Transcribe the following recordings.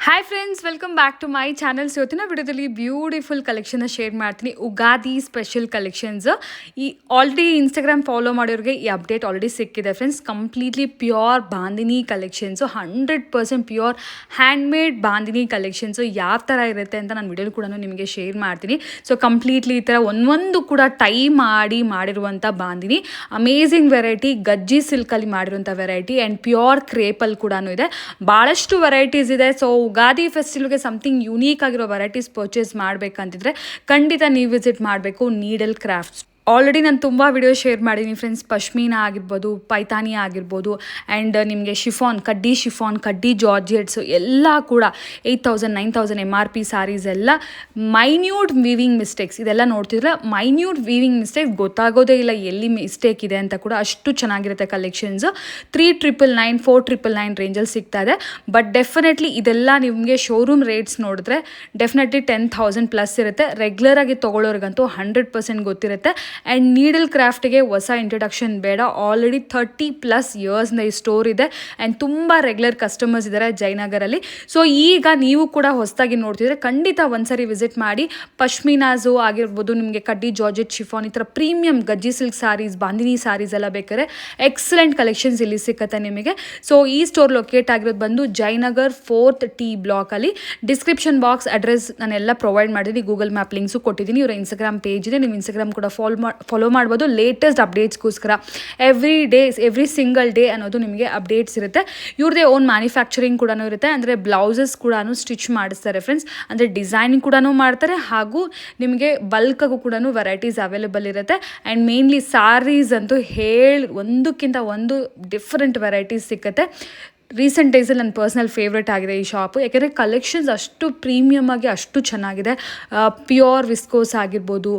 Hi friends, welcome back to my channels. ಇವತ್ತಿನ ವಿಡಿಯೋದಲ್ಲಿ beautiful ಕಲೆಕ್ಷನ್ನ ಶೇರ್ ಮಾಡ್ತೀನಿ. Ugadi special collections. ಈ ಆಲ್ರೆಡಿ ಇನ್ಸ್ಟಾಗ್ರಾಮ್ ಫಾಲೋ ಮಾಡೋರಿಗೆ ಈ ಅಪ್ಡೇಟ್ ಆಲ್ರೆಡಿ ಸಿಕ್ಕಿದೆ friends. Completely pure bandhani collections, 100% pure handmade bandhani collections ಯಾವ ಥರ ಇರುತ್ತೆ ಅಂತ ನಾನು ವಿಡಿಯೋ ಕೂಡ ನಿಮಗೆ ಶೇರ್ ಮಾಡ್ತೀನಿ. ಸೊ ಕಂಪ್ಲೀಟ್ಲಿ ಈ ಥರ ಒಂದೊಂದು ಕೂಡ ಟೈ ಮಾಡಿರುವಂಥ ಬಾಂದಿನಿ, ಅಮೇಝಿಂಗ್ ವೆರೈಟಿ, ಗಜ್ಜಿ ಸಿಲ್ಕಲ್ಲಿ ಮಾಡಿರುವಂಥ ವೆರೈಟಿ ಆ್ಯಂಡ್ ಪ್ಯೂರ್ ಕ್ರೇಪಲ್ಲಿ ಕೂಡ ಇದೆ. ಭಾಳಷ್ಟು ವೆರೈಟೀಸ್ ಇದೆ. ಸೊ ಉಗಾದಿ ಫೆಸ್ಟಿವಲ್ಗೆ ಸಮಥಿಂಗ್ ಯೂನೀಕ್ ಆಗಿರೋ ವೆರೈಟೀಸ್ ಪರ್ಚೇಸ್ ಮಾಡಬೇಕಂತಿದ್ರೆ ಖಂಡಿತ ನೀವು ವಿಸಿಟ್ ಮಾಡಬೇಕು ನೀಡಲ್ ಕ್ರಾಫ್ಟ್ಸ್. ಆಲ್ರೆಡಿ ನಾನು ತುಂಬ ವಿಡಿಯೋ ಶೇರ್ ಮಾಡಿದ್ದೀನಿ ಫ್ರೆಂಡ್ಸ್. ಪಶ್ಮೀನಾ ಆಗಿರ್ಬೋದು, ಪೈತಾನಿ ಆಗಿರ್ಬೋದು, ಆ್ಯಂಡ್ ನಿಮಗೆ ಶಿಫಾನ್, ಕಡ್ಡಿ ಜಾರ್ಜೆಟ್ಸು ಎಲ್ಲ ಕೂಡ 8,000 9,000 MRP ಸ್ಯಾರೀಸ್ ಎಲ್ಲ ಮೈನ್ಯೂಟ್ ವೀವಿಂಗ್ ಮಿಸ್ಟೇಕ್ಸ್. ಇದೆಲ್ಲ ನೋಡ್ತಿದ್ರೆ ಮೈನ್ಯೂಟ್ ವೀವಿಂಗ್ ಮಿಸ್ಟೇಕ್ಸ್ ಗೊತ್ತಾಗೋದೇ ಇಲ್ಲ ಎಲ್ಲಿ ಮಿಸ್ಟೇಕ್ ಇದೆ ಅಂತ ಕೂಡ. ಅಷ್ಟು ಚೆನ್ನಾಗಿರುತ್ತೆ ಕಲೆಕ್ಷನ್ಸು. 3,999 4,999 ರೇಂಜಲ್ಲಿ ಸಿಗ್ತಾ ಇದೆ. ಬಟ್ ಡೆಫಿನೆಟ್ಲಿ ಇದೆಲ್ಲ ನಿಮಗೆ ಶೋರೂಮ್ ರೇಟ್ಸ್ ನೋಡಿದ್ರೆ ಡೆಫಿನೆಟ್ಲಿ 10,000 ಪ್ಲಸ್ ಇರುತ್ತೆ. ರೆಗ್ಯುಲರಾಗಿ ತೊಗೊಳ್ಳೋರಿಗಂತೂ 100% ಗೊತ್ತಿರುತ್ತೆ. ಆ್ಯಂಡ್ ನೀಡಲ್ ಕ್ರಾಫ್ಟ್ಗೆ ಹೊಸ ಇಂಟ್ರಡಕ್ಷನ್ ಬೇಡ. ಆಲ್ರೆಡಿ 30+ ಇಯರ್ಸ್ನ ಈ ಸ್ಟೋರ್ ಇದೆ ಆ್ಯಂಡ್ ತುಂಬ ರೆಗ್ಯುಲರ್ ಕಸ್ಟಮರ್ಸ್ ಇದ್ದಾರೆ ಜಯನಗರಲ್ಲಿ. ಸೊ ಈಗ ನೀವು ಕೂಡ ಹೊಸದಾಗಿ ನೋಡ್ತಿದ್ರೆ ಖಂಡಿತ ಒಂದ್ಸರಿ ವಿಸಿಟ್ ಮಾಡಿ. ಪಶ್ಮೀನಾಸು ಆಗಿರ್ಬೋದು, ನಿಮಗೆ ಕಡ್ಡಿ ಜಾರ್ಜೆಟ್, ಶಿಫಾನ್, ಈ ಥರ ಪ್ರೀಮಿಯಂ ಗಜ್ಜಿ ಸಿಲ್ಕ್ ಸ್ಯಾರೀಸ್, ಬಾಂದಿನಿ ಸ್ಯಾರೀಸ್ ಎಲ್ಲ ಬೇಕಾದ್ರೆ ಎಕ್ಸಲೆಂಟ್ ಕಲೆಕ್ಷನ್ಸ್ ಇಲ್ಲಿ ಸಿಕ್ಕತ್ತೆ ನಿಮಗೆ. ಸೊ ಈ ಸ್ಟೋರ್ ಲೊಕೇಟ್ ಆಗಿರೋದು ಬಂದು ಜಯನಗರ್ 4th T ಬ್ಲಾಕಲ್ಲಿ. ಡಿಸ್ಕ್ರಿಪ್ಷನ್ ಬಾಕ್ಸ್ ಅಡ್ರೆಸ್ ನಾನೆಲ್ಲ ಪ್ರೊವೈಡ್ ಮಾಡಿದ್ದೀನಿ, ಗೂಗಲ್ ಮ್ಯಾಪ್ ಲಿಂಕ್ಸು ಕೊಟ್ಟಿದ್ದೀನಿ. ಇವರ ಇನ್ಸ್ಟಾಗ್ರಾಮ್ ಪೇಜ್ ಇದೆ, ನೀವು ಇನ್ಸ್ಟಾಗ್ರಾಮ್ ಕೂಡ ಫಾಲೋ ಮಾಡ್ಬೋದು. ಲೇಟೆಸ್ಟ್ ಅಪ್ಡೇಟ್ಸ್ಗೋಸ್ಕರ ಎವ್ರಿ ಸಿಂಗಲ್ ಡೇ ಅನ್ನೋದು ನಿಮಗೆ ಅಪ್ಡೇಟ್ಸ್ ಇರುತ್ತೆ. ಇವ್ರದೇ ಓನ್ ಮ್ಯಾನುಫ್ಯಾಕ್ಚರಿಂಗ್ ಕೂಡ ಇರುತ್ತೆ. ಅಂದರೆ ಬ್ಲೌಸಸ್ ಕೂಡ ಸ್ಟಿಚ್ ಮಾಡಿಸ್ತಾರೆ ಫ್ರೆಂಡ್ಸ್. ಅಂದರೆ ಡಿಸೈನಿಂಗ್ ಕೂಡ ಮಾಡ್ತಾರೆ, ಹಾಗೂ ನಿಮಗೆ ಬಲ್ಕಾಗೂ ಕೂಡ ವೆರೈಟೀಸ್ ಅವೈಲೇಬಲ್ ಇರುತ್ತೆ. ಆ್ಯಂಡ್ ಮೇನ್ಲಿ ಸ್ಯಾರೀಸ್ ಅಂತೂ ಒಂದಕ್ಕಿಂತ ಒಂದು ಡಿಫ್ರೆಂಟ್ ವೆರೈಟೀಸ್ ಸಿಕ್ಕತ್ತೆ. ರೀಸೆಂಟ್ ಡೇಸಲ್ಲಿ ನನ್ನ ಪರ್ಸ್ನಲ್ ಫೇವ್ರೇಟ್ ಆಗಿದೆ ಈ ಶಾಪು. ಯಾಕೆಂದರೆ ಕಲೆಕ್ಷನ್ಸ್ ಅಷ್ಟು ಪ್ರೀಮಿಯಮ್ ಆಗಿ ಅಷ್ಟು ಚೆನ್ನಾಗಿದೆ. ಪ್ಯೂರ್ ವಿಸ್ಕೋಸ್ ಆಗಿರ್ಬೋದು,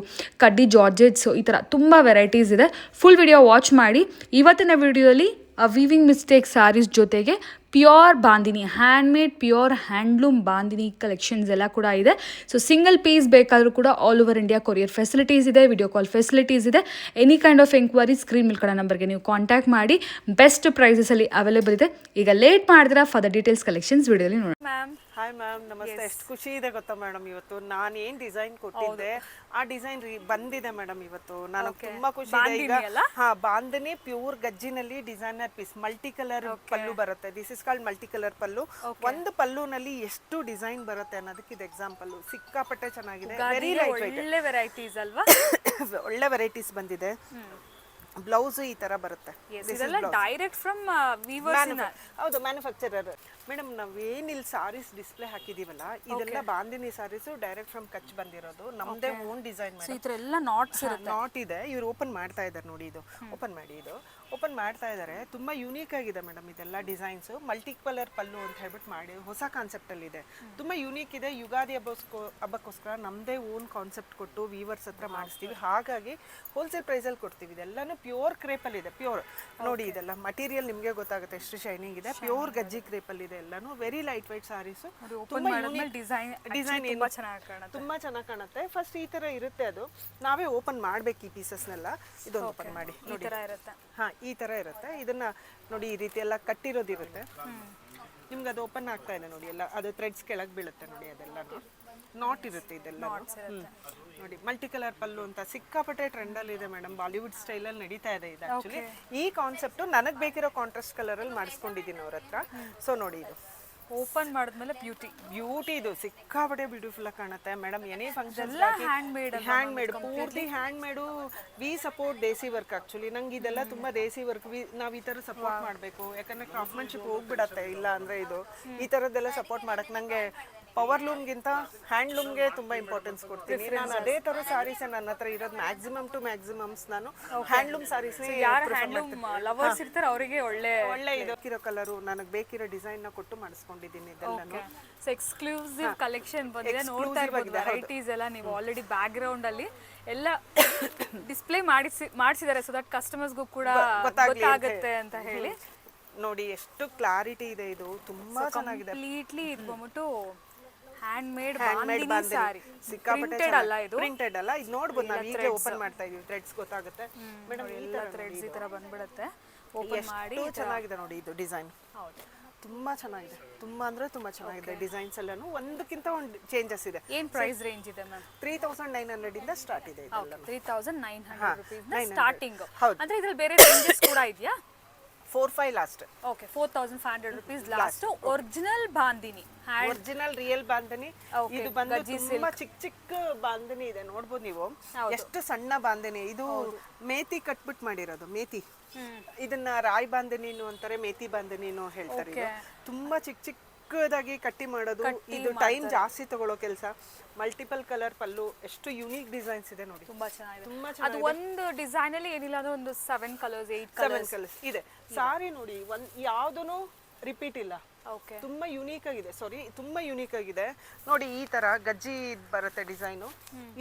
ಕಡ್ಡಿ ಜಾರ್ಜೆಟ್ಸು, ಈ ಥರ ತುಂಬ ವೆರೈಟೀಸ್ ಇದೆ. ಫುಲ್ ವಿಡಿಯೋ ವಾಚ್ ಮಾಡಿ. ಇವತ್ತಿನ ವಿಡಿಯೋದಲ್ಲಿ ವೀವಿಂಗ್ ಮಿಸ್ಟೇಕ್ ಸ್ಯಾರೀಸ್ ಜೊತೆಗೆ pure bandhani, handmade pure handloom bandhani collections ಎಲ್ಲ ಕೂಡ ಇದೆ. ಸೊ ಸಿಂಗಲ್ ಪೀಸ್ ಬೇಕಾದರೂ ಕೂಡ all over India courier facilities ಇದೆ, ವಿಡಿಯೋ ಕಾಲ್ ಫೆಸಿಲಿಟೀಸ್ ಇದೆ. Any kind of enquiry screen ಮೇಲೆ ಕಡೆ ನಂಬರ್ಗೆ ನೀವು ಕಾಂಟ್ಯಾಕ್ಟ್ ಮಾಡಿ. ಬೆಸ್ಟ್ ಪ್ರೈಸಸಲ್ಲಿ ಅವೈಲೇಬಲ್ ಇದೆ. ಈಗ ಲೇಟ್ ಮಾಡಿದ್ರೆ ಫರ್ದರ್ ಡೀಟೇಲ್ಸ್ ಕಲೆಕ್ಷನ್ಸ್ ವಿಡಿಯೋಲಿ ನೋಡಿ. ಮ್ಯಾಮ್ ಹಾಯ್ ಮ್ಯಾಮ್, ನಮಸ್ತೆ. ಎಷ್ಟು ಖುಷಿ ಇದೆ ಗೊತ್ತಾ ಮೇಡಮ್, ಇವತ್ತು ನಾನು ಏನು ಡಿಸೈನ್ ಕೊಟ್ಟಿದ್ದೆ ಆ ಡಿಸೈನ್ ಬಂದಿದೆ ಮೇಡಮ್. ಇವತ್ತು ನನಗೆ ತುಂಬಾ ಖುಷಿ ಇದೆ. ಈಗ ಬಾಂಧನಿ ಪ್ಯೂರ್ ಗಜ್ಜಿನಲ್ಲಿ designer piece, multi colour pallu ಬರುತ್ತೆ. This is called multi colour pallu. ಒಂದು ಪಲ್ಲುನಲ್ಲಿ ಎಷ್ಟು ಡಿಸೈನ್ ಬರುತ್ತೆ ಅನ್ನೋದಕ್ಕೆ ಇದು ಎಕ್ಸಾಂಪಲ್. ಸಿಕ್ಕಾಪಟ್ಟೆ ಚೆನ್ನಾಗಿದೆ. ವೆರಿ ಲೈಟ್ ವೆಯ್ಟ್, ಒಳ್ಳೆ ವೆರೈಟೀಸ್ ಅಲ್ವಾ? ಒಳ್ಳೆ ವೆರೈಟೀಸ್ ಬಂದಿದೆ. ಬ್ಲೌಸ್ ಈ ತರ ಬರುತ್ತೆ. Direct from viewers. ಹೌದು, ಮ್ಯಾನುಫ್ಯಾಕ್ಚರರ್. ಮೇಡಮ್, ನಾವೇನಿಲ್ಲಿ ಸಾರೀಸ್ ಡಿಸ್ಪ್ಲೇ ಹಾಕಿದೀವಲ್ಲ, ಇದೆಲ್ಲ ಬಾಂದಿನಿ ಸಾರೀಸ್ ಡೈರೆಕ್ಟ್ ಫ್ರಮ್ ಕಚ್ ಬಂದಿರೋದು. ನಮ್ದೇ ಓನ್ ಡಿಸೈನ್. ನಾಟ್ ಇದೆ. ಇವ್ರು ಓಪನ್ ಮಾಡ್ತಾ ಇದ್ದಾರೆ ನೋಡಿ. ಇದು ಓಪನ್ ಮಾಡಿ, ಇದು ಓಪನ್ ಮಾಡ್ತಾ ಇದ್ದಾರೆ. ತುಂಬಾ ಯೂನಿಕ್ ಆಗಿದೆ ಮೇಡಮ್ ಇದೆಲ್ಲ ಡಿಸೈನ್ಸ್. ಮಲ್ಟಿ ಕಲರ್ ಪಲ್ಲು ಅಂತ ಹೇಳ್ಬಿಟ್ಟು ಮಾಡಿ ಹೊಸ ಕಾನ್ಸೆಪ್ಟ್ ಅಲ್ಲಿ ಇದೆ. ತುಂಬಾ ಯೂನಿಕ್ ಇದೆ. ಯುಗಾದಿ ಹಬ್ಬಕ್ಕೋಸ್ಕರ ನಮ್ದೇ ಓನ್ ಕಾನ್ಸೆಪ್ಟ್ ಕೊಟ್ಟು ವೀವರ್ಸ್ ಹತ್ರ ಮಾಡಿಸ್ತೀವಿ. ಹಾಗಾಗಿ ಹೋಲ್ಸೇಲ್ ಪ್ರೈಸ್ ಅಲ್ಲಿ ಕೊಡ್ತೀವಿ. ಇದೆಲ್ಲಾನು ಪ್ಯೂರ್ ಕ್ರೇಪ್ ಅಲ್ಲಿ ಇದೆ. ಪ್ಯೂರ್ ನೋಡಿ, ಇದೆಲ್ಲ ಮಟೀರಿಯಲ್ ನಿಮ್ಗೆ ಗೊತ್ತಾಗುತ್ತೆ ಎಷ್ಟು ಶೈನಿಂಗ್ ಇದೆ. ಪ್ಯೂರ್ ಗಜ್ಜಿ ಕ್ರೇಪ್ ಅಲ್ಲಿ ಇದೆ. ಎಲ್ಲಾನು very light white saris. Design ತುಂಬಾ ಚೆನ್ನಾಗಿ ಕಾಣುತ್ತೆ. ಫಸ್ಟ್ ಈ ತರ ಇರುತ್ತೆ. ಅದು ನಾವೇ ಓಪನ್ ಮಾಡ್ಬೇಕು ಈ ಪೀಸಸ್ನೆಲ್ಲ. ಇದೊಂದು ಓಪನ್ ಮಾಡಿ ನೋಡಿ. ಹಾ, ಈ ತರ ಇರುತ್ತೆ. ಇದನ್ನ ನೋಡಿ, ಈ ರೀತಿ ಎಲ್ಲ ಕಟ್ಟಿರೋದಿರುತ್ತೆ. ನಿಮ್ಗೆ ಅದು ಓಪನ್ ಆಗ್ತಾ ಇದೆ ನೋಡಿ. ಎಲ್ಲ ಅದು ಥ್ರೆಡ್ಸ್ ಕೆಳಗೆ ಬೀಳುತ್ತೆ ನೋಡಿ. ಅದೆಲ್ಲ ನಾಟ್ ಇರುತ್ತೆ. ಇದೆಲ್ಲ ನೋಡಿ, ಮಲ್ಟಿ ಕಲರ್ ಪಲ್ಲು ಅಂತ ಸಿಕ್ಕಾಪಟ್ಟೆ ಟ್ರೆಂಡ್ ಅಲ್ಲಿ ಇದೆ ಮೇಡಮ್. ಬಾಲಿವುಡ್ ಸ್ಟೈಲ್ ಅಲ್ಲಿ ನಡೀತಾ ಇದೆ ಇದು. ಆಕ್ಚುಲಿ ಈ ಕಾನ್ಸೆಪ್ಟ್ ನನಗೆ ಬೇಕಿರೋ ಕಾಂಟ್ರಾಸ್ಟ್ ಕಲರ್ ಅಲ್ಲಿ ಮಾಡಿಸ್ಕೊಂಡಿದ್ದೀನಿ ಅವ್ರ ಹತ್ರ. ಸೊ ನೋಡಿ, ಇದು ಓಪನ್ ಮಾಡಿದ್ಮೇಲೆ ಬ್ಯೂಟಿ ಇದು ಸಿಕ್ಕಾಪಟ್ಟೆ ಬ್ಯೂಟಿಫುಲ್ ಆಗಿ ಕಾಣುತ್ತೆ ಮೇಡಮ್. ಏನೇ ಫಂಕ್ಷನ್ ಹ್ಯಾಂಡ್ ಮೇಡ್, ಪೂರ್ತಿ hand made. We support desi work. Actually ನಂಗೆ ಇದೆಲ್ಲ ತುಂಬಾ ದೇಸಿ ವರ್ಕ್. ನಾವ್ ಈ ತರ ಸಪೋರ್ಟ್ ಮಾಡಬೇಕು. ಯಾಕಂದ್ರೆ ಕ್ರಾಫ್ಟ್ಮನ್ಶಿಪ್ ಹೋಗ್ಬಿಡತ್ತೆ. ಇಲ್ಲ ಅಂದ್ರೆ ಇದು ಈ ತರದ್ದೆಲ್ಲ ಸಪೋರ್ಟ್ ಮಾಡಕ್ ನಂಗೆ ಪವರ್ ಲೂಮ್ಗಿಂತ ಹ್ಯಾಂಡ್ ಲೂಮ್ಗೆ ತುಂಬಾ ಇಂಪಾರ್ಟೆನ್ಸ್ ಕೊಡ್ತೀನಿ. ನಾನು ಅದೇ ತರ ಸಾರೀಸ್ ನನ್ನ ಹತ್ರ ಇರೋದು. ಮ್ಯಾಕ್ಸಿಮಮ್ ಟು ಮ್ಯಾಕ್ಸಿಮಮ್ಸ್ ನಾನು ಹ್ಯಾಂಡ್ ಲೂಮ್ ಸಾರೀಸ್. ಲವರ್ಸ್ ಇರ್ತಾರೆ ಅವರಿಗೆ ಒಳ್ಳೆ ಇದಕ್ಕಿರೋ ಕಲರು, ನನಗೆ ಬೇಕಿರೋ ಡಿಸೈನ್ ನ ಕೊಟ್ಟು ಮಾಡಿಸ್ಕೊಂಡಿದ್ದೀನಿ ಇದೆಲ್ಲನೂ. ಎಕ್ಸ್ಕ್ಲೂಸಿವ್ ಕಲೆಕ್ಷನ್ ಬಂದಿದೆ. ನೋಡ್ತಾ ಇರ್ಬೋದು ವೆರೈಟೀಸ್ ಎಲ್ಲ. ನೀವು ಆಲ್ರೆಡಿ ಬ್ಯಾಕ್ ಗ್ರೌಂಡ್ ಅಲ್ಲಿ ಎಲ್ಲ ಡಿಸ್ಪ್ಲೇ ಮಾಡಿಸಿದ್ದಾರೆ, ಸೊ ದಟ್ ಕಸ್ಟಮರ್ಸ್ಗೂ ಕೂಡ ಗೊತ್ತಾಗುತ್ತೆ ಅಂತ ಹೇಳಿ. ನೋಡಿ ಎಷ್ಟು ಕ್ಲಾರಿಟಿ ಇದೆ. ಇದು ತುಂಬಾ ಚೆನ್ನಾಗಿದೆ. ಕಂಪ್ಲೀಟ್ಲಿ ಇದು ಬಂದ್ಬಿಟ್ಟು ಹ್ಯಾಂಡ್ಮೇಡ್ ಬಾಂದಿನಿ ಸಾರಿ. ಪ್ರಿಂಟೆಡ್ ಅಲ್ಲ, ಇದು ಪ್ರಿಂಟೆಡ್ ಅಲ್ಲ. ಇದು ನೋಡಬಹುದು. ನಾವು ಈಗ ಓಪನ್ ಮಾಡ್ತಾ ಇದೀವಿ. ಥ್ರೆಡ್ಸ್ ಗೊತ್ತಾಗುತ್ತೆ ಮೇಡಮ್. ಈ ತರ ಥ್ರೆಡ್ಸ್ ಈ ತರ ಬಂದ್ಬಿಡುತ್ತೆ. ಓಪನ್ ಮಾಡಿ ಚೆನ್ನಾಗಿದೆ ನೋಡಿ ಇದು ಡಿಸೈನ್. ಹೌದು, ತುಂಬಾ ಚೆನ್ನಾಗಿದೆ, ತುಂಬಾ ಅಂದ್ರೆ ತುಂಬಾ ಚೆನ್ನಾಗಿದೆ. ಡಿಸೈನ್ಸ್ ಎಲ್ಲಾನು ಒಂದಕ್ಕಿಂತ ಒಂದು ಚೇಂಜಸ್ ಇದೆ. ಏನ್ ಪ್ರೈಸ್ ರೇಂಜ್ ಇದೆ ಮ್ಯಾಮ್? 3900 ಇಂದ ಸ್ಟಾರ್ಟ್ ಇದೆ ಇದೆಲ್ಲ. 3900 rupees ಸ್ಟಾರ್ಟಿಂಗ್. ಹೌದು. ಅಂದ್ರೆ ಇದ್ರಲ್ಲಿ ಬೇರೆ ರೇಂಜಸ್ ಕೂಡ ಇದೆಯಾ? 4-5 last. Okay, 4500 rupees last. Original bandhani, original real bandhani. ಇದು ಬಂದು ತುಂಬಾ ಚಿಕ್ಕ ಚಿಕ್ಕ ಬಾಂಧನಿ ಇದೆ, ನೋಡ್ಬೋದು ನೀವು ಎಷ್ಟು ಸಣ್ಣ ಬಾಂಧನಿ. ಇದು ಮೇತಿ ಕಟ್ಬಿಟ್ಟು ಮಾಡಿರೋದು, ಮೇತಿ. ಇದನ್ನ ರಾಯ್ ಬಾಂಧನಿನು ಅಂತಾರೆ, ಮೇತಿ ಬಾಂಧನಿನು ಹೇಳ್ತಾರೆ. ಇದು ತುಂಬಾ ಚಿಕ್ಕ ಚಿಕ್ಕದಾಗಿ ಕಟ್ಟಿ ಮಾಡೋದು. ಇದು ಟೈಮ್ ಜಾಸ್ತಿ ತಗೊಳ್ಳೋ ಕೆಲಸ. ಮಲ್ಟಿಪಲ್ ಕಲರ್ ಪಲ್ಲು, ಎಷ್ಟು ಯುನೀಕ್ ಡಿಸೈನ್ಸ್ ಇದೆ ನೋಡಿ. ತುಂಬಾ ಚೆನ್ನಾಗಿದೆ. ಅದು ಒಂದು ಡಿಸೈನ್ ಅಲ್ಲಿ ಏನಿಲ್ಲ ಅಂದ್ರೆ ಒಂದು 7 ಕಲರ್ಸ್ 8 ಕಲರ್ಸ್ ಇದೆ. ಸಾರಿ ನೋಡಿ, ಯಾವ್ದೂನು ರಿಪೀಟ್ ಇಲ್ಲ. ಓಕೆ, ತುಂಬಾ ಯೂನಿಕ್ ಆಗಿದೆ. ತುಂಬಾ ಯೂನಿಕ್ ಆಗಿದೆ ನೋಡಿ. ಈ ತರ ಗಜ್ಜಿ ಬರುತ್ತೆ ಡಿಸೈನು.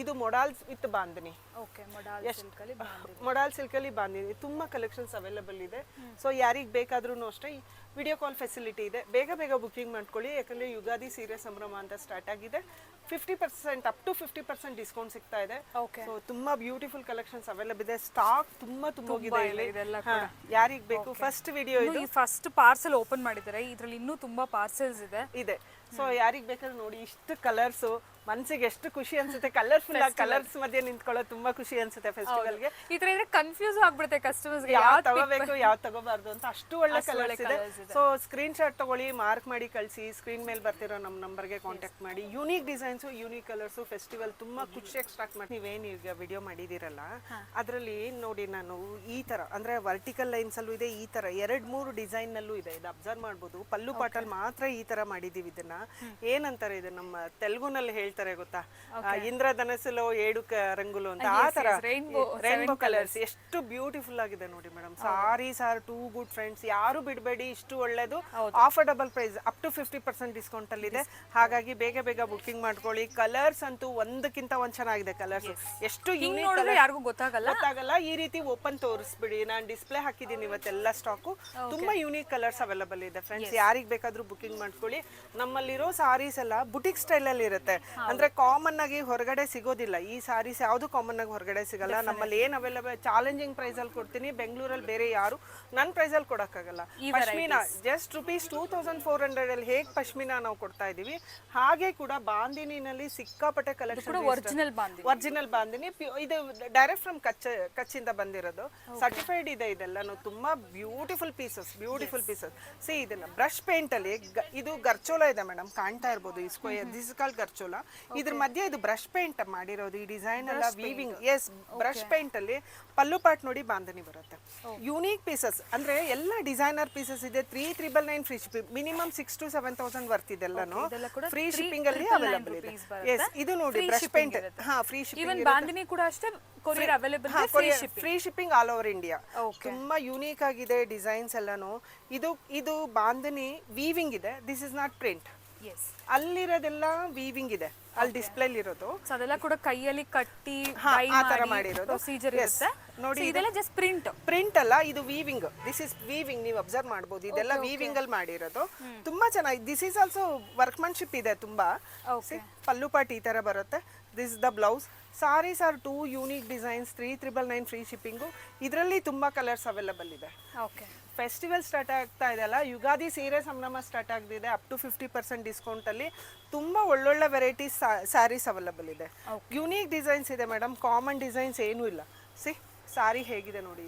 ಇದು modals with bandhani. Okay, modal silk ಅಲ್ಲಿ ಬಾಂಧನಿ. ತುಂಬಾ ಕಲೆಕ್ಷನ್ಸ್ ಅವೈಲೇಬಲ್ ಇದೆ. ಸೊ ಯಾರಿಗೆ ಬೇಕಾದ್ರೂ ಅಷ್ಟೇ ವಿಡಿಯೋ ಕಾಲ್ ಫೆಸಿಲಿಟಿ ಇದೆ. ಬೇಗ ಬೇಗ ಬುಕಿಂಗ್ ಮಾಡ್ಕೊಳ್ಳಿ, ಯಾಕಂದ್ರೆ ಯುಗಾದಿ ಸೀರೆ ಸಂಭ್ರಮ ಅಂತ ಸ್ಟಾರ್ಟ್ ಆಗಿದೆ. 50% ಅಪ್ ಟು 50% ಡಿಸ್ಕೌಂಟ್ ಸಿಗ್ತಾ ಇದೆ. ಸೊ ತುಂಬಾ ಬ್ಯೂಟಿಫುಲ್ ಕಲೆಕ್ಷನ್ಸ್ ಅವೈಲೇಬಲ್ ಇದೆ. ಸ್ಟಾಕ್ ತುಂಬಾ ತುಂಬೋಗಿದೆ ಇಲ್ಲಿ. ಯಾರಿಗೆ ಬೇಕು ಫಸ್ಟ್ ವಿಡಿಯೋ ಇದು. ಫಸ್ಟ್ ಪಾರ್ಸೆಲ್ ಓಪನ್ ಮಾಡಿದ್ದಾರೆ, ಇದ್ರಲ್ಲಿ ಇನ್ನೂ ತುಂಬಾ ಪಾರ್ಸೆಲ್ಸ್ ಇದೆ. ಸೊ ಯಾರಿಗೆ ಬೇಕಾದ್ರೆ ನೋಡಿ, ಇಷ್ಟು ಕಲರ್ಸ್ ಮನ್ಸಿಗೆ ಎಷ್ಟು ಖುಷಿ ಅನ್ಸುತ್ತೆ. ಕಲರ್ಫುಲ್ ಆಗಿ ಕಲರ್ಸ್ ಮಧ್ಯೆ ನಿಂತ್ಕೊಳ್ಳೋದು ತುಂಬಾ ಖುಷಿ ಅನ್ಸುತ್ತೆ ಫೆಸ್ಟಿವಲ್ಗೆ. ಈ ತರ ಇದ್ರೆ ಕನ್ಫ್ಯೂಸ್ ಆಗ್ಬಿಡುತ್ತೆ ಕಸ್ಟಮರ್ಸ್ ಗೆ, ಯಾವ ತಗೋಬೇಕು ಯಾವ ತಗೋಬಾರ್ದು ಅಂತ. ಅಷ್ಟು ಒಳ್ಳೆ ಕಲರ್ಸ್ ಇದೆ. ಸೊ ಸ್ಕ್ರೀನ್ ಶಾಟ್ ತಗೊಳ್ಳಿ, ಮಾರ್ಕ್ ಮಾಡಿ ಕಳಿಸಿ. ಸ್ಕ್ರೀನ್ ಮೇಲೆ ಬರ್ತಿರೋ ನಮ್ಮ ನಂಬರ್ಗೆ ಕಾಂಟ್ಯಾಕ್ಟ್ ಮಾಡಿ. Unique designs, unique colours. Festival ತುಂಬಾ ಖುಷಿಯಾಗಿ ಸ್ಟಾರ್ಟ್ ಮಾಡಿ. ನೀವೇನ್ ಈಗ ವಿಡಿಯೋ ಮಾಡಿದಿರಲ್ಲ, ಅದರಲ್ಲಿ ನೋಡಿ ನಾನು ಈ ತರ ಅಂದ್ರೆ ವರ್ಟಿಕಲ್ ಲೈನ್ಸ್ ಅಲ್ಲೂ ಇದೆ, ಈ ತರ 2-3 ಡಿಸೈನ್ ನಲ್ಲೂ ಇದೆ. ಇದು ಅಬ್ಸರ್ವ್ ಮಾಡ್ಬೋದು. ಪಲ್ಲು ಪಾಟಲ್ ಮಾತ್ರ ಈ ತರ ಮಾಡಿದೀವಿ. ಇದನ್ನ ಏನಂತಾರೆ, ಇದು ನಮ್ಮ ತೆಲುಗುನಲ್ಲಿ ಹೇಳ್ತಾರೆ ಗೊತ್ತಾ, ಇಂದ್ರಧನಸ್ಸುಲೋ 7 ರಂಗುಲು ಅಂತ. ಆ ತರ ರೈನ್ಬೋ ಕಲರ್ಸ್ ಎಷ್ಟು ಬ್ಯೂಟಿಫುಲ್ ಆಗಿದೆ ನೋಡಿ madam. Saris are too good friends. ಯಾರು ಬಿಡಬೇಡಿ, ಇಷ್ಟು ಒಳ್ಳೇದು. Affordable price, up to 50% discount ಅಲ್ಲಿ ಇದೆ. ಹಾಗಾಗಿ ಬೇಗ ಬೇಗ ಬುಕಿಂಗ್ ಮಾಡ್ಕೊಳ್ಳಿ. ಕಲರ್ಸ್ ಅಂತೂ ಒಂದಕ್ಕಿಂತ ಒಂದ್ ಚೆನ್ನಾಗಿದೆ. ಕಲರ್ಸ್ ಎಷ್ಟು ಯೂನಿಕ್, ಯಾರಿಗೂ ಗೊತ್ತಾಗಲ್ಲ. ಈ ರೀತಿ ಓಪನ್ ತೋರಿಸ್ಬಿಡಿ. ನಾನು ಡಿಸ್ಪ್ಲೇ ಹಾಕಿದ್ದೀನಿ ಇವತ್ತೆಲ್ಲ ಸ್ಟಾಕು. ತುಂಬಾ ಯೂನಿಕ್ ಕಲರ್ಸ್ ಅವೈಲೇಬಲ್ ಇದೆ ಫ್ರೆಂಡ್ಸ್. ಯಾರಿಗೆ ಬೇಕಾದ್ರೂ ಬುಕಿಂಗ್ ಮಾಡ್ಕೊಳ್ಳಿ. ನಮ್ಮಲ್ಲಿರೋ ಸಾರೀಸ್ ಎಲ್ಲ ಬುಟಿಕ್ ಸ್ಟೈಲ್ ಅಲ್ಲಿ ಇರುತ್ತೆ. ಅಂದ್ರೆ ಕಾಮನ್ ಆಗಿ ಹೊರಗಡೆ ಸಿಗೋದಿಲ್ಲ. ಈ ಸಾರೀಸ್ ಯಾವ್ದು ಕಾಮನ್ ಆಗಿ ಹೊರಗಡೆ ಸಿಗಲ್ಲ. ನಮ್ಮಲ್ಲಿ ಏನ್ ಅವೈಲೇಬಲ್ ಚಾಲೆಂಜಿಂಗ್ ಪ್ರೈಸ್ ಅಲ್ಲಿ ಕೊಡ್ತೀನಿ. ಬೆಂಗಳೂರಲ್ಲಿ ಬೇರೆ ಯಾರು ನನ್ನ ಪ್ರೈಸ್ ಅಲ್ಲಿ ಕೊಡಕ್ಕಾಗಲ್ಲ. ಪಶ್ಮಿನಾ ಜಸ್ಟ್ ₹2400 ಅಲ್ಲಿ ಹೇಗ್ ಪಶ್ಮಿನಾ ನಾವು ಕೊಡ್ತಾ ಇದೀವಿ, ಹಾಗೆ ಕೂಡ ಬಾಂದಿನಿನಲ್ಲಿ ಸಿಕ್ಕಾಪಟ್ಟೆ ಕಲೆಕ್ಷನ್. ಒರಿಜಿನಲ್ ಬಾಂದಿನಿ. ಇದು ಡೈರೆಕ್ಟ್ ಫ್ರಮ್ ಕಚ್ಚಿಂದ ಬಂದಿರೋದು. ಸರ್ಟಿಫೈಡ್ ಇದೆ ಇದೆಲ್ಲ. ತುಂಬಾ ಬ್ಯೂಟಿಫುಲ್ ಪೀಸಸ್. ಸಿ ಇದನ್ನ ಬ್ರಷ್ ಪೇಂಟ್ ಅಲ್ಲಿ ಇದು ಗರ್ಚೋಲ ಇದೆ ಮೇಡಮ್, ಕಾಣ್ತಾ ಇರ್ಬೋದು. This called gharchola. ಇದ್ರ ಮಧ್ಯೆ ಇದು ಬ್ರಷ್ ಪೇಂಟ್ ಮಾಡಿರೋದು. ಈ ಡಿಸೈನ್ ಎಲ್ಲ ವೀವಿಂಗ್. ಎಸ್, ಬ್ರಷ್ ಪೇಂಟ್ ಅಲ್ಲಿ ಪಲ್ಲು ಪಾಟ್ ನೋಡಿ ಬಾಂಧನಿ ಬರುತ್ತೆ. ಯೂನಿಕ್ ಪೀಸಸ್ ಅಂದ್ರೆ ಎಲ್ಲ ಡಿಸೈನರ್ ಪೀಸಸ್ ಇದೆ. 3999 free shipping. Minimum 6,000 to 7,000 worth ಇದೆಲ್ಲಾನು ಫ್ರೀ ಶಿಪ್ಪಿಂಗ್ ಅಲ್ಲಿ ಅವೈಲೇಬಲ್ ಇದೆ. ಎಸ್, ಇದು ನೋಡಿ brush paint. Free shipping. Bandhani ಕೂಡ ಅಷ್ಟೇ, courier available, free shipping all over India. ತುಂಬಾ ಯೂನಿಕ್ ಆಗಿದೆ ಡಿಸೈನ್ಸ್ ಎಲ್ಲಾನು. ಇದು ಬಾಂಧನಿ ವೀವಿಂಗ್ ಇದೆ. This is not print. ಅಲ್ಲಿರೋದೆಲ್ಲ ವೀವಿಂಗ್ ಇದೆ, ಅಲ್ಲಿ ಡಿಸ್ಪ್ಲೇ ಇರೋದು. ಅದೆಲ್ಲ ಕೂಡ ಕೈಯಲ್ಲಿ ಕಟ್ಟಿ ಆ ತರ ಮಾಡಿರೋದು ಪ್ರೊಸೀಜರ್ ಇರುತ್ತೆ ನೋಡಿ. ಇದೆಲ್ಲ ಜಸ್ಟ್ ಪ್ರಿಂಟ್ ಅಲ್ಲ, ಇದು ವೀವಿಂಗ್. This is weaving. ನೀವು ಅಬ್ಸರ್ವ್ ಮಾಡಬಹುದು. ಇದೆಲ್ಲ ವೀವಿಂಗ್ ಅಲ್ಲಿ ಮಾಡಿರೋದು. ತುಂಬಾ ಚೆನ್ನಾಗಿ. ದಿಸ್ ಇಸ್ ಆಲ್ಸೋ ವರ್ಕ್ಮನ್ಶಿಪ್ ಇದೆ ತುಂಬಾ. ಪಲ್ಲು ಪಾಟ್ ಈ ತರ ಬರುತ್ತೆ. This is the blouse. Saris are 2 unique designs. 3999 free shipping. ಇದರಲ್ಲಿ ತುಂಬಾ ಕಲರ್ಸ್ ಅವೈಲೇಬಲ್ ಇದೆ. ಫೆಸ್ಟಿವಲ್ ಸ್ಟಾರ್ಟ್ ಆಗ್ತಾ ಇದೆ ಅಲ್ಲ, ಯುಗಾದಿ ಸೀರೆ ಸಂಭ್ರಮ ಸ್ಟಾರ್ಟ್ ಆಗ್ತಿದೆ. ಅಪ್ ಟು 50% ಡಿಸ್ಕೌಂಟ್ ಅಲ್ಲಿ ತುಂಬಾ ಒಳ್ಳೊಳ್ಳೆ ವೆರೈಟೀಸ್ ಸ್ಯಾರೀಸ್ ಅವೈಲೇಬಲ್ ಇದೆ. ಯೂನಿಕ್ ಡಿಸೈನ್ಸ್ ಇದೆ ಮೇಡಮ್. ಕಾಮನ್ ಡಿಸೈನ್ಸ್ ಏನೂ ಇಲ್ಲ. ಸಾರಿ ಹೇಗಿದೆ ನೋಡಿ.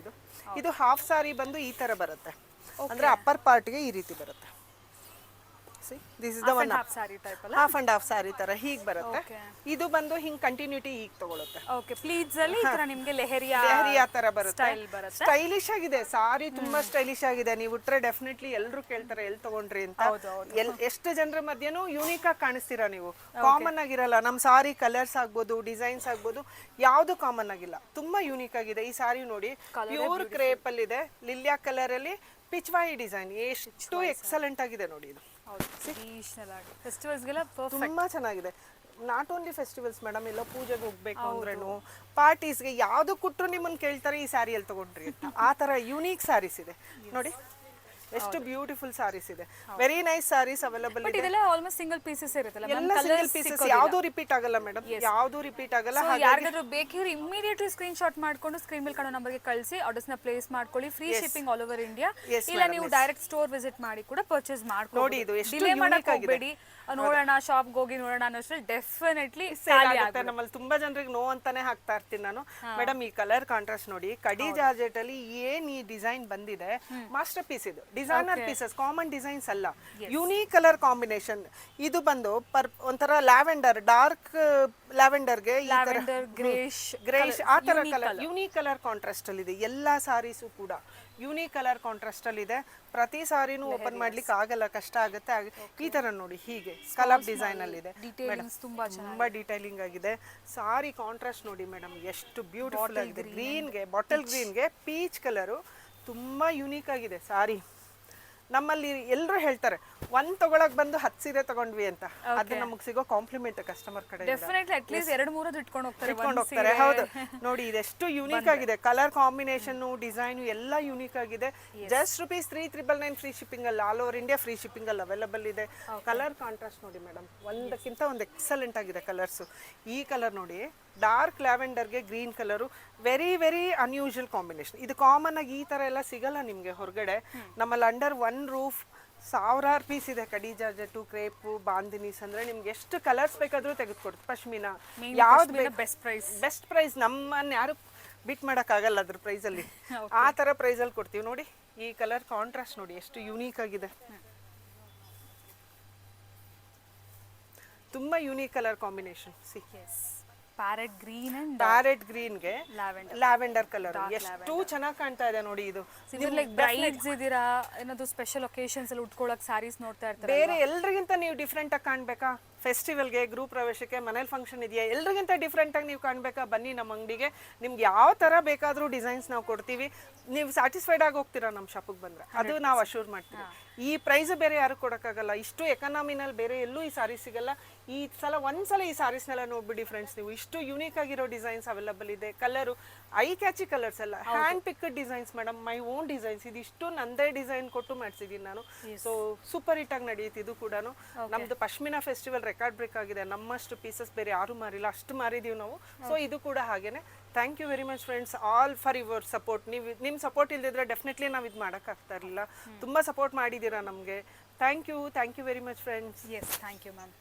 ಇದು ಹಾಫ್ ಸಾರಿ ಬಂದು ಈ ತರ ಬರುತ್ತೆ. ಅಂದ್ರೆ ಅಪ್ಪರ್ ಪಾರ್ಟ್ಗೆ ಈ ರೀತಿ ಬರುತ್ತೆ. This is the one half and half sari ತರ ಹೀಗೆ ಬರುತ್ತೆ. ಇದು ಬಂದು ಹಿಂಗ್ ಕಂಟಿನ್ಯೂಟಿ ಹೀಗೆ ತಗೊಳುತ್ತೆ. ಓಕೆ, ಪ್ಲೀಟ್ಸ್ ಅಲ್ಲಿ ಈ ತರ ನಿಮಗೆ ಲೆಹರಿಯಾ ತರ ಬರುತ್ತೆ. ಸ್ಟೈಲಿಶ್ ಆಗಿದೆ ಸಾರಿ, ತುಂಬಾ ಸ್ಟೈಲಿಶ್ ಆಗಿದೆ. ನೀವು ಉಟ್ರೆ ಡೆಫಿನೆಟ್ಲಿ ಎಲ್ಲರೂ ಕೇಳ್ತಾರೆ ಎಲ್ಲಿ ತಗೊಂಡ್ರಿ ಅಂತ. ಎಷ್ಟು ಜನರ ಮಧ್ಯನೂ ಯೂನಿಕ್ ಆಗಿ ಕಾಣಿಸ್ತೀರಾ ನೀವು. ಕಾಮನ್ ಆಗಿರಲ್ಲ ನಮ್ ಸಾರಿ. ಕಲರ್ಸ್ ಆಗ್ಬೋದು, ಡಿಸೈನ್ಸ್ ಆಗ್ಬೋದು, ಯಾವ್ದು ಕಾಮನ್ ಆಗಿಲ್ಲ. ತುಂಬಾ ಯೂನಿಕ್ ಆಗಿದೆ. ಈ ಸಾರಿ ನೋಡಿ, ಪ್ಯೂರ್ ಕ್ರೇಪ್ ಅಲ್ಲಿ ಇದೆ. ಲಿಲಿಯಾ ಕಲರ್ ಅಲ್ಲಿ ಪಿಚ್ವಾಯಿ ಡಿಸೈನ್. ಎಷ್ಟು ಎಕ್ಸಲೆಂಟ್ ಆಗಿದೆ ನೋಡಿ. ಇದು ತುಂಬಾ ಚೆನ್ನಾಗಿದೆ. ನಾಟ್ ಓನ್ಲಿ ಫೆಸ್ಟಿವಲ್ಸ್ ಮೇಡಮ್, ಎಲ್ಲೋ ಪೂಜೆಗೆ ಹೋಗ್ಬೇಕು ಅಂದ್ರೇನು, ಪಾರ್ಟೀಸ್ಗೆ ಯಾವ್ದು ಕೊಟ್ಟರು ನಿಮ್ಮನ್ನ ಕೇಳ್ತಾರೆ ಈ ಸ್ಯಾರಿ ಎಲ್ಲಿ ತಗೊಂಡ್ರಿ ಅಂತ. ಆ ತರ ಯೂನಿಕ್ ಸ್ಯಾರೀಸ್ ಇದೆ ನೋಡಿ. ಎಷ್ಟು ಬ್ಯೂಟಿಫುಲ್ ಸಾರೀಸ್ ಇದೆ, very nice saris available but ಇದೆ. ಇದೆಲ್ಲ ಆಲ್ಮೋಸ್ಟ್ ಸಿಂಗಲ್ ಪೀಸಸ್ ಇರುತ್ತಲ್ಲ ಮ್ಯಾಮ್, ಎಲ್ಲ ಸಿಂಗಲ್ ಪೀಸಸ್, ಯಾವ್ದು ರಿಪೀಟ್ ಆಗಲ್ಲ ಮೇಡಮ್, ಯಾವ್ದು ರಿಪೀಟ್ ಆಗಲ್ಲ. ಯಾರಿಗಾದ್ರೂ ಬೇಕಿದ್ರೆ ಇಮಿಡಿಯೇಟ್ಲಿ ಸ್ಕ್ರೀನ್ ಶಾಟ್ ಮಾಡ್ಕೊಂಡು ಸ್ಕ್ರೀನ್ ಮೇಲೆ ಕಾಣೋ ನಂಬರ್ಗೆ ಕಳಿಸಿ ಆರ್ಡರ್ಸ್ ನ ಪ್ಲೇಸ್ ಮಾಡ್ಕೊಳ್ಳಿ. Free shipping all over India. ಇಲ್ಲ ನೀವು ಡೈರೆಕ್ಟ್ ಸ್ಟೋರ್ ವಿಸಿಟ್ ಮಾಡಿ ಕೂಡ ಪರ್ಚೇಸ್ ಮಾಡ್ಕೊಳ್ಳಿ. ನೋಡಿ ಇದು ಎಷ್ಟು ಡಿಲೇ ಮಾಡಕ್ ಹೋಗ್ಬೇಡಿ, ನೋಡೋಣ ಶಾಪ್ಗೆ ಹೋಗಿ ನೋಡೋಣ ಅನ್ನೋಷ್ಟ್ರಲ್ಲಿ ಡೆಫಿನೆಟ್ಲಿ ಸೇಲ್ ಆಗುತ್ತೆ. ನಮ್ಮಲ್ಲಿ ತುಂಬಾ ಜನರಿಗೆ ನೋ ಅಂತಾನೆ ಹಾಕ್ತಾ ಇರ್ತೀನಿ ನಾನು. ಮೇಡಮ್ ಈ ಕಲರ್ ಕಾಂಟ್ರಾಸ್ಟ್ ನೋಡಿ, ಕಡಿ ಜಾರ್ಜೆಟ್ ಅಲ್ಲಿ ಏನ್ ಈ ಡಿಸೈನ್ ಬಂದಿದೆ, ಮಾಸ್ಟರ್ ಪೀಸ್ ಇದು, ಡಿಸೈನರ್ ಪೀಸಸ್, ಕಾಮನ್ ಡಿಸೈನ್ಸ್ ಅಲ್ಲ, ಯುನೀಕ್ ಕಲರ್ ಕಾಂಬಿನೇಷನ್. ಇದು ಬಂದು ಒಂಥರ ಲ್ಯಾವೆಂಡರ್, ಡಾರ್ಕ್ ಲ್ಯಾವೆಂಡರ್ಗೆ ಗ್ರೇಶ್ ಆ ತರ ಕಲರ್, ಯುನೀಕ್ ಕಲರ್ ಕಾಂಟ್ರಾಸ್ಟ್ ಅಲ್ಲಿ ಇದೆ. ಎಲ್ಲಾ ಸಾರೀಸು ಕೂಡ ಯುನೀಕ್ ಕಲರ್ ಕಾಂಟ್ರಾಸ್ಟ್ ಅಲ್ಲಿ ಇದೆ. ಪ್ರತಿ ಸಾರಿನೂ ಓಪನ್ ಮಾಡ್ಲಿಕ್ಕೆ ಆಗಲ್ಲ, ಕಷ್ಟ ಆಗುತ್ತೆ. ಈ ತರ ನೋಡಿ, ಹೀಗೆ ಕಲರ್ ಡಿಸೈನ್ ಅಲ್ಲಿ ಇದೆ ಮೇಡಮ್, ತುಂಬಾ ಡೀಟೈಲಿಂಗ್ ಆಗಿದೆ. ಸಾರಿ ಕಾಂಟ್ರಾಸ್ಟ್ ನೋಡಿ ಮೇಡಮ್, ಎಷ್ಟು ಬ್ಯೂಟಿಫುಲ್ ಆಗಿದೆ. ಗ್ರೀನ್ಗೆ, ಬಾಟಲ್ ಗ್ರೀನ್ಗೆ ಪೀಚ್ ಕಲರು ತುಂಬಾ ಯುನೀಕ್ ಆಗಿದೆ ಸಾರಿ. ನಮ್ಮಲ್ಲಿ ಎಲ್ಲರೂ ಹೇಳ್ತಾರೆ ಒಂದ್ ತಗೊಳಕ್ ಬಂದು 10 ಸೀರೆ ತಗೊಂಡ್ವಿ ಅಂತ, ಅದು ನಮಗೆ ಸಿಗೋ ಕಾಂಪ್ಲಿಮೆಂಟ್ ಕಸ್ಟಮರ್ ಕಡೆ ಡೆಫಿನೆಟ್ಲಿ ಅಟ್ಲೀಸ್ಟ್ 2-3 ಇಟ್ಕೊಂಡು ಹೋಗ್ತಾರೆ. ಹೌದು ನೋಡಿ, ಇದೆಷ್ಟು ಯುನೀಕ್ ಆಗಿದೆ, ಕಲರ್ ಕಾಂಬಿನೇಷನ್, ಡಿಸೈನ್ ಎಲ್ಲ ಯುನೀಕ್ ಆಗಿದೆ. ಜಸ್ಟ್ ₹3,999 ಫ್ರೀ ಶಿಪ್ಪಿಂಗ್ ಅಲ್ಲಿ, all over India free shipping ಅಲ್ಲಿ ಅವೈಲಬಲ್ ಇದೆ. ಕಲರ್ ಕಾಂಟ್ರಾಸ್ಟ್ ನೋಡಿ ಮೇಡಮ್, ಒಂದಕ್ಕಿಂತ ಒಂದು ಎಕ್ಸಲೆಂಟ್ ಆಗಿದೆ ಕಲರ್ಸ್. ಈ ಕಲರ್ ನೋಡಿ, ಡಾರ್ಕ್ ಲ್ಯಾವೆಂಡರ್ಗೆ green colour, very very unusual combination. ಇದು ಕಾಮನ್ ಆಗಿ ಈ ತರ ಎಲ್ಲ ಸಿಗಲ್ಲ ನಿಮ್ಗೆ ಹೊರಗಡೆ. ನಮ್ಮಲ್ಲಿ ಅಂಡರ್ ಒನ್ ರೂಫ್ ಸಾವಿರಾರು ಪೀಸ್ ಇದೆ. ಕಡಿ ಜಾರ್ಜೆಟ್ಟು, ಕ್ರೇಪು, ಬಾಂದಿನೀಸ್ ಅಂದ್ರೆ ನಿಮ್ಗೆ ಎಷ್ಟು ಕಲರ್ಸ್ ಬೇಕಾದ್ರೂ ತೆಗೆದುಕೊಡ್ತು. ಪಶ್ಮಿನಾ ಯಾವ್ದು ಬೆಸ್ಟ್ ಪ್ರೈಸ್, ನಮ್ಮನ್ನ ಯಾರು ಬಿಟ್ ಮಾಡಕ್ ಆಗಲ್ಲ ಅದ್ರ ಪ್ರೈಸ್ ಅಲ್ಲಿ. ಆ ತರ ಪ್ರೈಸ್ ಅಲ್ಲಿ ಕೊಡ್ತೀವಿ. ನೋಡಿ ಈ ಕಲರ್ ಕಾಂಟ್ರಾಸ್ಟ್ ನೋಡಿ, ಎಷ್ಟು ಯುನೀಕ್ ಆಗಿದೆ, ತುಂಬಾ unique colour combination. See parrot green and parrot ಗ್ರೀನ್ಗೆ ಲ್ಯಾವೆಂಡರ್ ಕಲರ್ ಎಷ್ಟು ಚೆನ್ನಾಗಿ ಕಾಣ್ತಾ ಇದೆ ನೋಡಿ. ಇದು ಲೈಕ್ ಬ್ರೈಡ್ಸ್ ಇದೀರಾ, ಏನಾದ್ರು ಸ್ಪೆಷಲ್ ಒಕೇಶನ್ಸ್ ಅಲ್ಲಿ ಉಟ್ಕೊಳ್ಳೋಕೆ ಸ್ಯಾರೀಸ್ ನೋಡ್ತಾ ಇರ್ತಾರೆ, ಬೇರೆ ಎಲ್ರಿಗಿಂತ ನೀವು ಡಿಫ್ರೆಂಟ್ ಆಗಿ ಕಾಣ್ಬೇಕಾ, ಫೆಸ್ಟಿವಲ್ಗೆ, ಗ್ರೂಪ್ ಪ್ರವೇಶಕ್ಕೆ, ಮನೇಲಿ ಫಂಕ್ಷನ್ ಇದೆಯಾ, ಎಲ್ರಿಗಿಂತ ಡಿಫ್ರೆಂಟ್ ಆಗಿ ನೀವು ಕಾಣ್ಬೇಕಾ, ಬನ್ನಿ ನಮ್ಮ ಅಂಗಡಿಗೆ. ನಿಮ್ಗೆ ಯಾವ ತರ ಬೇಕಾದ್ರೂ ಡಿಸೈನ್ಸ್ ನಾವು ಕೊಡ್ತೀವಿ. ನೀವು ಸ್ಯಾಟಿಸ್ಫೈಡ್ ಆಗಿ ಹೋಗ್ತೀರಾ ನಮ್ಮ ಶಾಪಿಗೆ ಬಂದ್ರೆ, ಅದು ನಾವು ಅಶ್ಯೂರ್ ಮಾಡ್ತೀವಿ. ಈ ಪ್ರೈಸ್ ಬೇರೆ ಯಾರು ಕೊಡಕ್ಕಾಗಲ್ಲ, ಇಷ್ಟು ಎಕನಾಮಿನಲ್ಲಿ ಬೇರೆ ಎಲ್ಲೂ ಈ ಸಾರೀಸ್ ಸಿಗಲ್ಲ. ಈ ಸಲ ಒಂದ್ಸಲ ಈ ಸಾರೀಸ್ನೆಲ್ಲ ನೋಡ್ಬಿಡಿ ಫ್ರೆಂಡ್ಸ್ ನೀವು, ಇಷ್ಟು ಯೂನಿಕ್ ಆಗಿರೋ ಡಿಸೈನ್ಸ್ ಅವೈಲಬಲ್ ಇದೆ. ಕಲರು ಐ ಕ್ಯಾಚಿ ಕಲರ್ಸ್ ಎಲ್ಲ, hand picked designs madam, my own designs. ಇದಿಷ್ಟು ನಂದೇ ಡಿಸೈನ್ ಕೊಟ್ಟು ಮಾಡಿಸಿದೀನಿ ನಾನು. ಸೊ ಸೂಪರ್ ಹಿಟ್ ಆಗಿ ನಡೆಯುತ್ತೆ ಇದು ಕೂಡ. ನಮ್ದು ಪಶ್ಮಿನಾ ಫೆಸ್ಟಿವಲ್ ರೆಕಾರ್ಡ್ ಬ್ರೇಕ್ ಆಗಿದೆ, ನಮ್ಮಷ್ಟು ಪೀಸಸ್ ಬೇರೆ ಯಾರು ಮಾರಿಲ್ಲ, ಅಷ್ಟು ಮಾರಿದೀವಿ ನಾವು. ಸೊ ಇದು ಕೂಡ ಹಾಗೇನೆ. Thank you very much friends all for your support. ನೀವು ನಿಮ್ಮ ಸಪೋರ್ಟ್ ಇಲ್ದಿದ್ರೆ ಡೆಫಿನೆಟ್ಲಿ ನಾವು ಇದು ಮಾಡೋಕ್ಕಾಗ್ತಾ ಇರಲಿಲ್ಲ. ತುಂಬ ಸಪೋರ್ಟ್ ಮಾಡಿದ್ದೀರಾ ನಮಗೆ. Thank you very much friends. Yes, thank you ma'am.